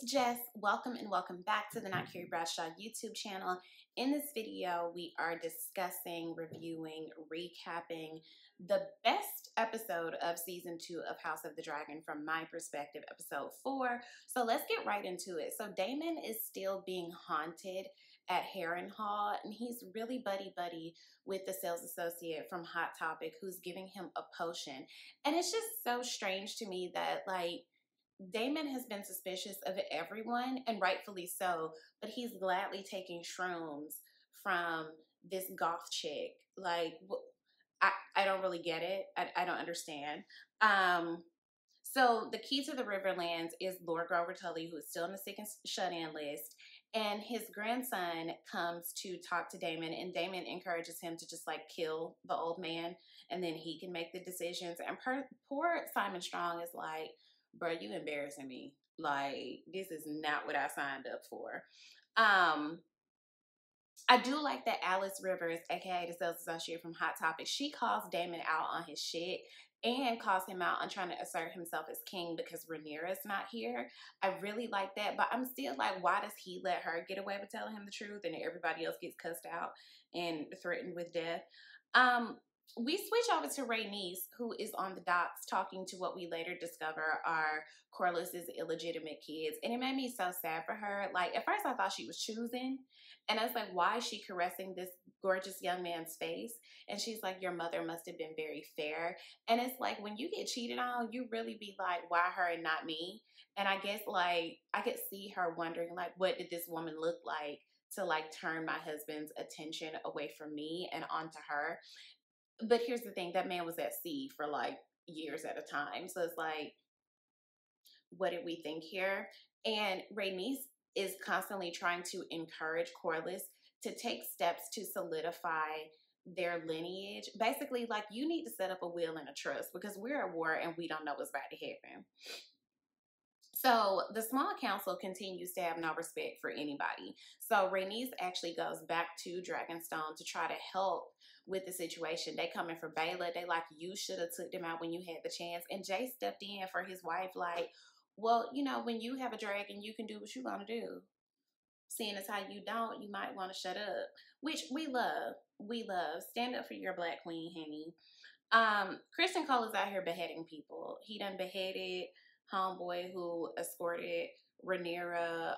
it's Jess. Welcome and welcome back to the Not Carrie Bradshaw YouTube channel. In this video, we are discussing, reviewing, recapping the best episode of season 2 of House of the Dragon from my perspective, episode 4. So let's get right into it. So Damon is still being haunted at Harrenhal, and he's really buddy-buddy with the sales associate from Hot Topic who's giving him a potion. And it's just so strange to me that, like, Damon has been suspicious of everyone, and rightfully so, but he's gladly taking shrooms from this goth chick. Like, I don't really get it. I don't understand. So the key to the Riverlands is Lord Grover Tully, who is still in the sick and shut-in list, and his grandson comes to talk to Damon, and Damon encourages him to just, like, kill the old man, and then he can make the decisions. And poor Simon Strong is like, bro, you embarrassing me. Like, this is not what I signed up for. I do like that Alice Rivers, aka the sales associate from Hot Topic, she calls Damon out on his shit and calls him out on trying to assert himself as king because Rhaenyra's not here. I really like that, but I'm still like, why does he let her get away with telling him the truth and everybody else gets cussed out and threatened with death? We switch over to Rhaenys, who is on the docks talking to what we later discover are Corliss's illegitimate kids. And it made me so sad for her. Like, at first I thought she was choosing. And I was like, why is she caressing this gorgeous young man's face? And she's like, your mother must have been very fair. And it's like, when you get cheated on, you really be like, why her and not me? And I guess, like, I could see her wondering, like, what did this woman look like to, like, turn my husband's attention away from me and onto her? But here's the thing, that man was at sea for, like, years at a time. So it's like, what did we think here? And Rhaenys is constantly trying to encourage Corlys to take steps to solidify their lineage. Basically, like, you need to set up a will and a trust because we're at war and we don't know what's about to happen. So the small council continues to have no respect for anybody. So Rhaenys actually goes back to Dragonstone to try to help with the situation. They coming for Baela. They like, you should have took them out when you had the chance. And Jay stepped in for his wife like, well, you know, when you have a dragon, you can do what you want to do. Seeing as how you don't, you might want to shut up. Which we love. We love. Stand up for your black queen, honey. Kristen Cole is out here beheading people. He done beheaded homeboy who escorted Rhaenyra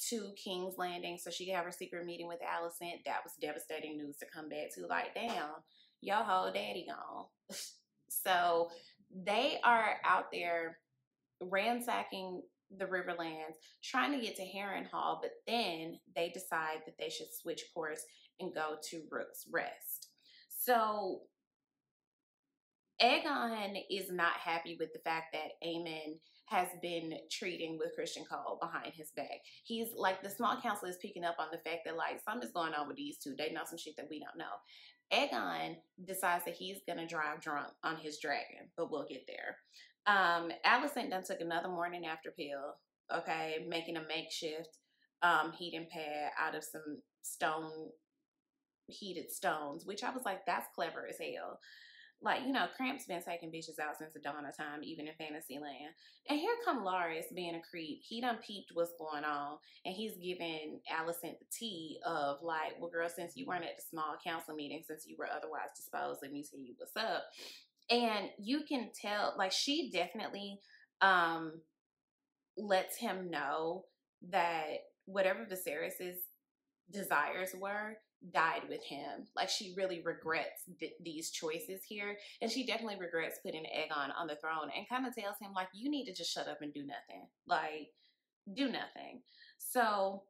to King's Landing so she could have her secret meeting with Alicent. That was devastating news to come back to. Like, damn, your whole daddy gone. So they are out there ransacking the Riverlands, trying to get to Harrenhal, but then they decide that they should switch course and go to Rook's Rest. So Aegon is not happy with the fact that Aemon has been treating with Christian Cole behind his back. He's like, the small council is picking up on the fact that, like, something's going on with these two. They know some shit that we don't know. Aegon decides that he's going to drive drunk on his dragon, but we'll get there. Alicent done took another morning after pill, okay, making a makeshift heating pad out of some heated stones, which I was like, that's clever as hell. Like, you know, Cramp's been taking bitches out since the dawn of time, even in Fantasyland. And here come Larys being a creep. He done peeped what's going on, and he's giving Alicent the tea of, like, well, girl, since you weren't at the small council meeting, since you were otherwise disposed, let me tell you what's up. And you can tell, like, she definitely lets him know that whatever Viserys's desires were died with him. Like, she really regrets these choices here, and she definitely regrets putting Aegon on the throne, and kind of tells him, like, you need to just shut up and do nothing. Like, do nothing. So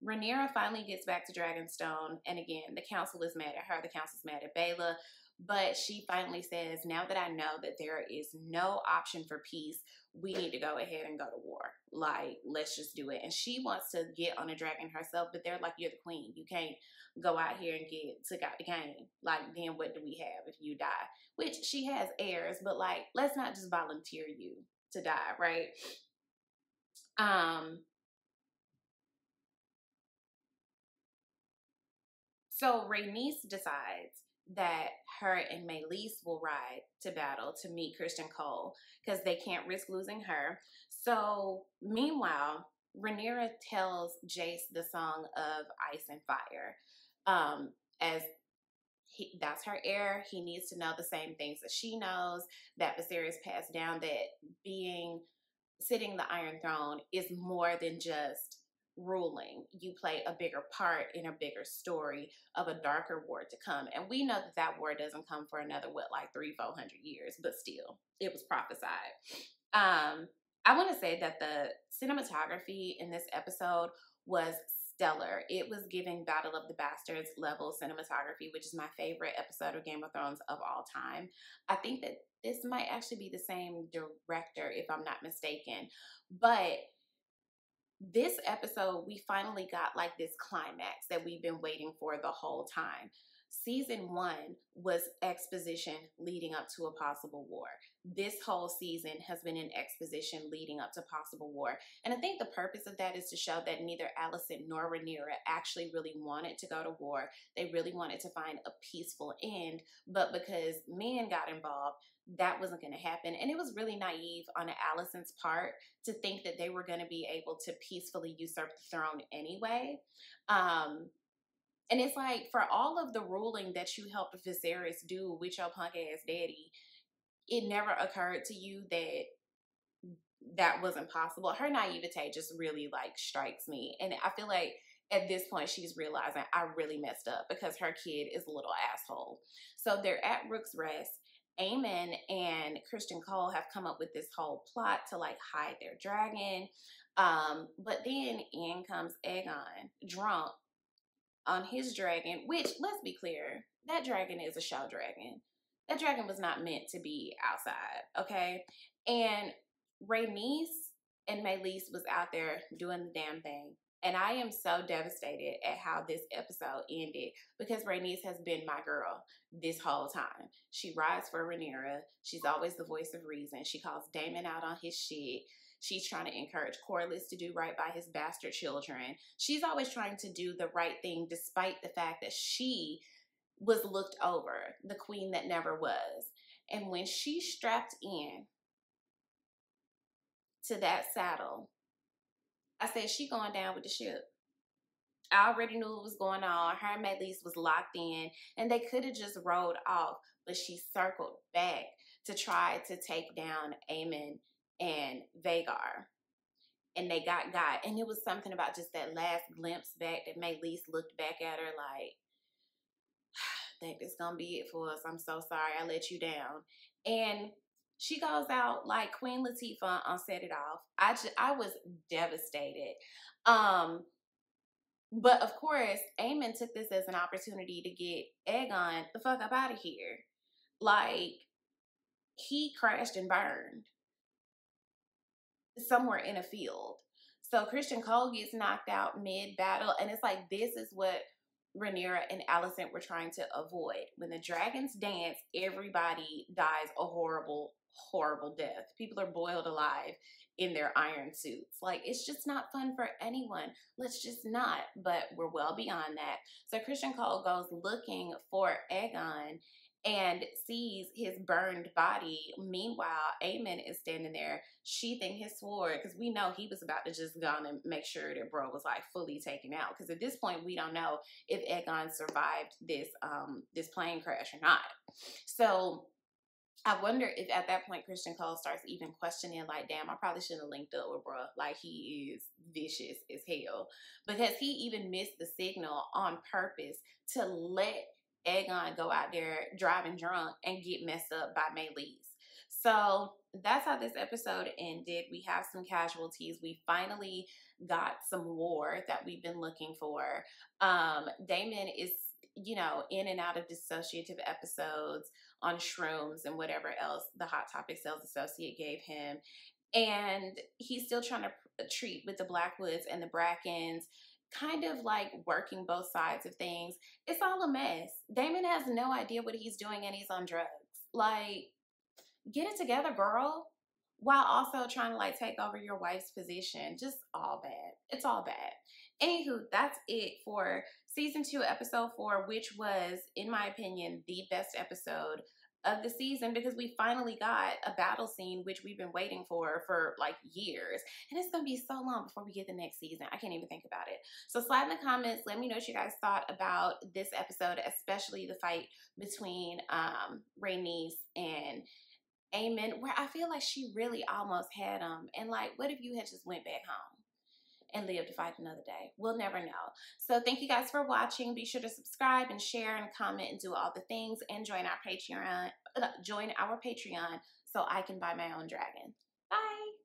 Rhaenyra finally gets back to Dragonstone, and again, the council is mad at her, the council's mad at Baela, but she finally says, now that I know that there is no option for peace, we need to go ahead and go to war. Like, let's just do it. And she wants to get on a dragon herself, but they're like, you're the queen. You can't go out here and get took out the game. Like, then what do we have if you die? Which she has heirs, but, like, let's not just volunteer you to die, right? So Rhaenys decides that her and Maylise will ride to battle to meet Christian Cole because they can't risk losing her. So, meanwhile, Rhaenyra tells Jace the song of Ice and Fire. As that's her heir, he needs to know the same things that she knows, that Viserys passed down, that being sitting the Iron Throne is more than just ruling. You play a bigger part in a bigger story of a darker war to come. And we know that that war doesn't come for another, what, like 300-400 years, but still, it was prophesied. I want to say that the cinematography in this episode was stellar. It was giving Battle of the Bastards level cinematography, which is my favorite episode of Game of Thrones of all time. I think that this might actually be the same director, if I'm not mistaken. But this episode, we finally got like this climax that we've been waiting for the whole time. Season 1 was exposition leading up to a possible war. This whole season has been an exposition leading up to possible war. And I think the purpose of that is to show that neither Alicent nor Rhaenyra actually really wanted to go to war. They really wanted to find a peaceful end. But because men got involved, that wasn't going to happen. And it was really naive on Alicent's part to think that they were going to be able to peacefully usurp the throne anyway. And it's like, for all of the ruling that you helped Viserys do with your punk ass daddy, it never occurred to you that that wasn't possible. Her naivete just really like strikes me. And I feel like at this point she's realizing I really messed up because her kid is a little asshole. So they're at Rook's Rest. Aemon and Christian Cole have come up with this whole plot to like hide their dragon. But then in comes Aegon, drunk on his dragon, which, let's be clear, that dragon is a show dragon. That dragon was not meant to be outside, okay? And Rhaenys and Maelys was out there doing the damn thing. And I am so devastated at how this episode ended because Rhaenys has been my girl this whole time. She rides for Rhaenyra. She's always the voice of reason. She calls Daemon out on his shit. She's trying to encourage Corlys to do right by his bastard children. She's always trying to do the right thing despite the fact that she was looked over, the queen that never was. And when she strapped in to that saddle, I said, she going down with the ship. I already knew what was going on. Her and Maelys was locked in, and they could have just rode off, but she circled back to try to take down Aemon and Vhagar. And they got. And it was something about just that last glimpse back that Maelys looked back at her like, I think it's going to be it for us. I'm so sorry I let you down. And she goes out like Queen Latifah on Set It Off. I was devastated. But of course, Aemon took this as an opportunity to get Aegon the fuck up out of here. Like, he crashed and burned somewhere in a field. So Christian Cole gets knocked out mid-battle, and it's like, this is what Rhaenyra and Alicent were trying to avoid. When the dragons dance, everybody dies a horrible, horrible death. People are boiled alive in their iron suits. Like, it's just not fun for anyone. Let's just not. But we're well beyond that. So Christian Cole goes looking for Aegon and sees his burned body. Meanwhile, Aemon is standing there sheathing his sword because we know he was about to just go on and make sure that bro was like fully taken out. Because at this point, we don't know if Aegon survived this plane crash or not. So I wonder if at that point Christian Cole starts even questioning, like, damn, I probably shouldn't have linked up with bro. Like, he is vicious as hell. Because he even missed the signal on purpose to let Aegon go out there driving drunk and get messed up by Maelys. So that's how this episode ended. We have some casualties. We finally got some war that we've been looking for. Daemon is, you know, in and out of dissociative episodes on shrooms and whatever else the Hot Topic sales associate gave him. And he's still trying to treat with the Blackwoods and the Brackens, kind of like working both sides of things. It's all a mess. Daemon has no idea what he's doing and he's on drugs. Like, get it together, girl. While also trying to like take over your wife's position. Just all bad. It's all bad. Anywho, that's it for season 2, episode 4, which was, in my opinion, the best episode of the season because we finally got a battle scene, which we've been waiting for like years. And it's going to be so long before we get the next season. I can't even think about it. So slide in the comments. Let me know what you guys thought about this episode, especially the fight between Rhaenys and Aemon, where I feel like she really almost had him. And like, what if you had just went back home and lived to fight another day? We'll never know. So thank you guys for watching. Be sure to subscribe and share and comment and do all the things, and join our Patreon so I can buy my own dragon. Bye.